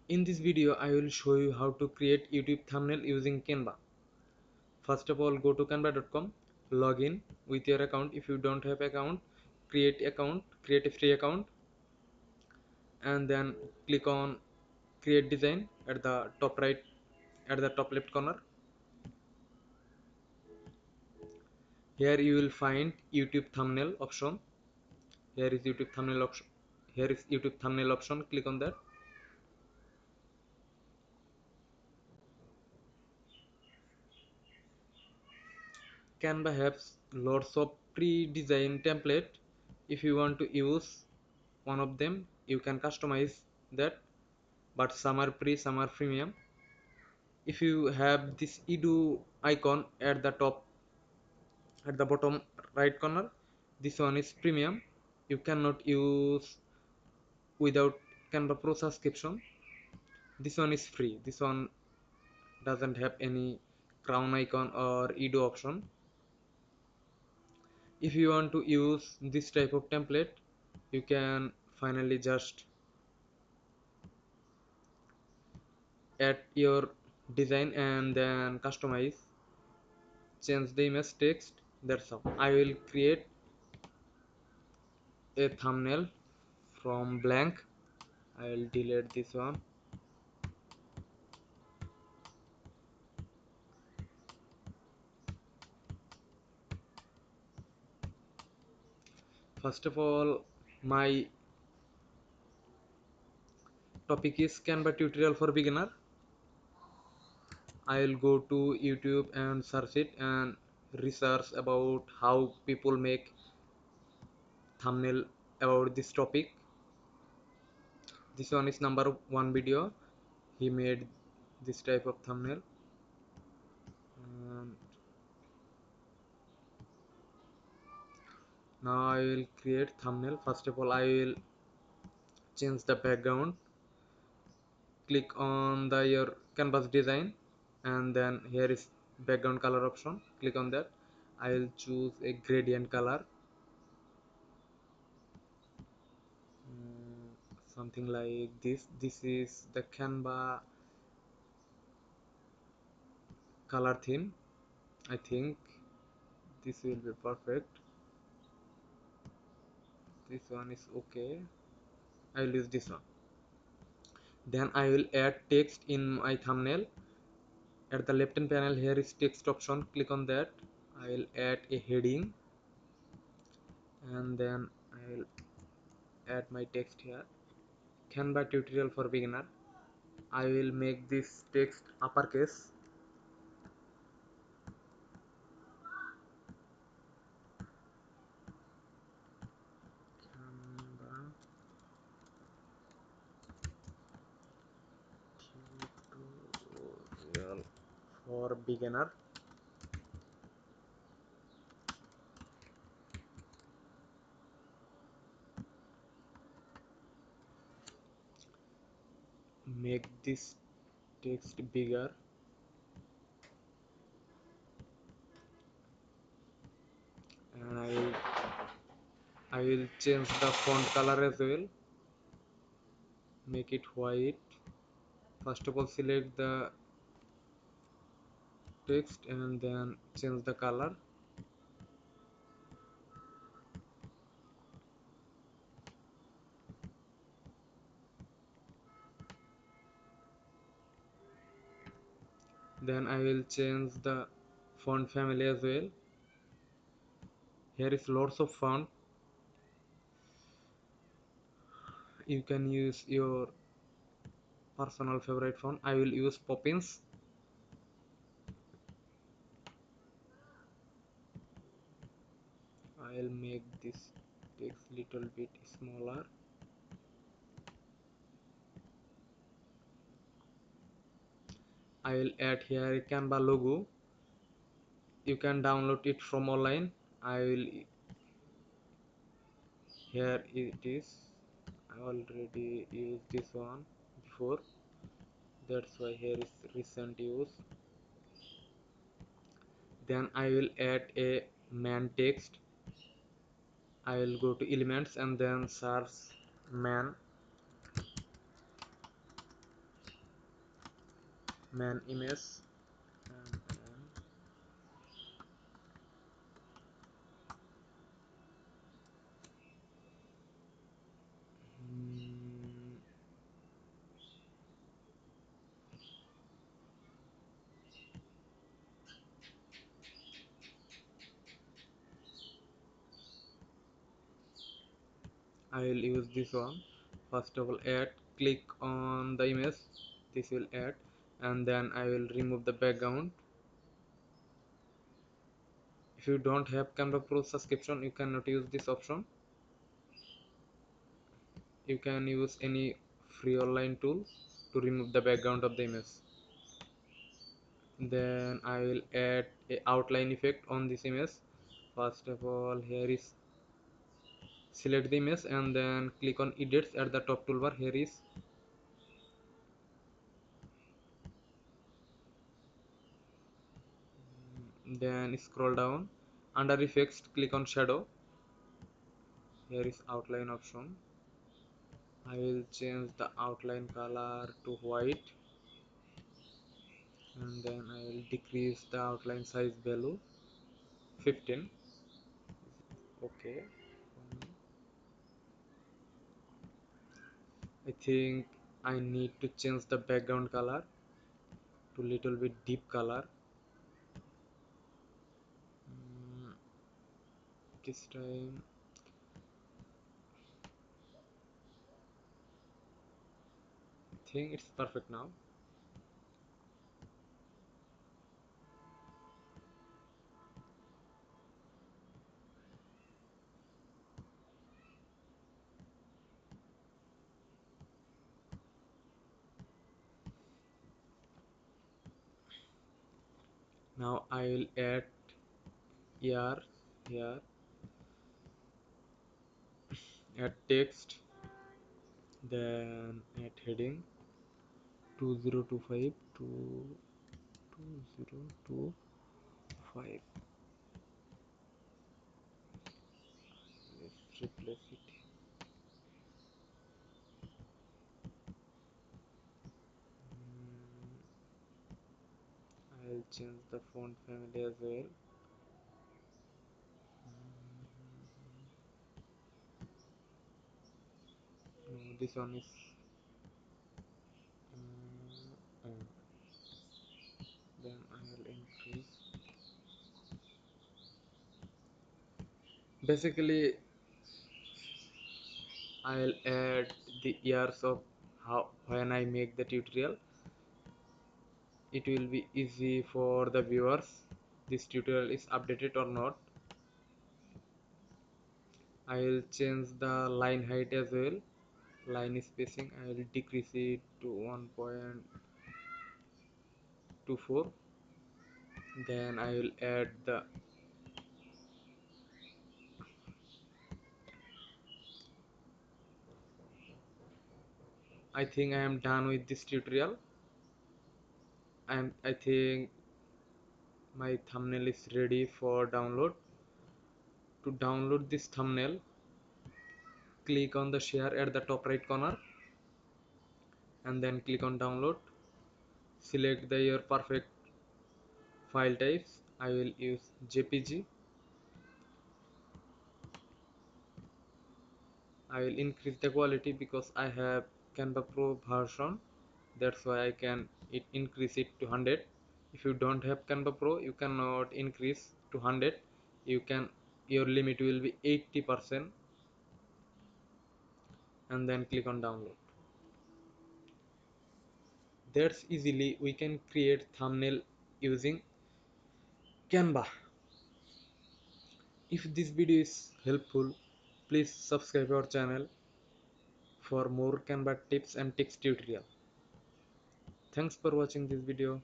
In this video, I will show you how to create YouTube thumbnail using Canva. First of all, go to canva.com, log in with your account. If you don't have account, create a free account, and then click on create design at the top right, at the top left corner. Here you will find YouTube thumbnail option. Here is YouTube thumbnail option. Here is YouTube thumbnail option. Click on that. Canva has lots of pre-designed template. If you want to use one of them, you can customize that, but some are free, some are premium. If you have this edu icon at the top, at the bottom right corner, this one is premium. You cannot use without Canva Pro subscription. This one is free. This one doesn't have any crown icon or edu option. If you want to use this type of template, you can finally just add your design and then customize, change the image text. That's all. I will create a thumbnail from blank. I will delete this one. First of all, my topic is Canva tutorial for beginner. I will go to YouTube and search it and research about how people make thumbnail about this topic. This one is number one video. He made this type of thumbnail. And now I will create thumbnail. First of all, I will change the background. Click on the your canvas design, and then here is background color option. Click on that. I will choose a gradient color, something like this is the Canva color theme. I think this will be perfect. This one is okay. I will use this one. Then I will add text in my thumbnail. At the left hand panel, here is text option. Click on that. I will add a heading, and then I will add my text here. Canva tutorial for beginner. I will make this text uppercase. Canva tutorial for beginner. Make this text bigger, and I will change the font color as well. Make it white. First of all, select the text and then change the color. Then I will change the font family as well. Here is lots of font. You can use your personal favorite font. I will use Poppins. I'll make this text little bit smaller. I will add here a Canva logo. You can download it from online. I will Here it is. I already used this one before. That's why here is recent use. Then I will add a man text. I will go to elements and then search man. man image, and mm, I will use this one. First of all, add, click on the image, this will add, and then I will remove the background. If you don't have Canva Pro subscription, you cannot use this option. You can use any free online tool to remove the background of the image. Then I will add a outline effect on this image. First of all, here is select the image and then click on edits at the top toolbar. Here is then scroll down under effects, click on shadow. Here is outline option. I will change the outline color to white, and then I will decrease the outline size value 15. Okay. I think I need to change the background color to little bit deep color. Mm, this time I think it's perfect now. Now I will add here, here, add text, then add heading 2025 to 2025. Let's replace it. I'll change the font family as well. No, this one is on. Then I will increase. Basically, I'll add the years of how when I make the tutorial. It will be easy for the viewers. This tutorial is updated or not. I will change the line height as well. Line spacing I will decrease it to 1.24. Then I will add the I think I am done with this tutorial, and I think my thumbnail is ready for download. To download this thumbnail, click on the share at the top right corner and then click on download. Select your perfect file types. I will use JPG. I will increase the quality because I have Canva Pro version. That's why I can increase it to 100. If you don't have Canva Pro, you cannot increase to 100. You can Your limit will be 80%, and then click on download. That's easily we can create thumbnail using Canva. If this video is helpful, please subscribe our channel for more Canva tips and tricks tutorial. Thanks for watching this video.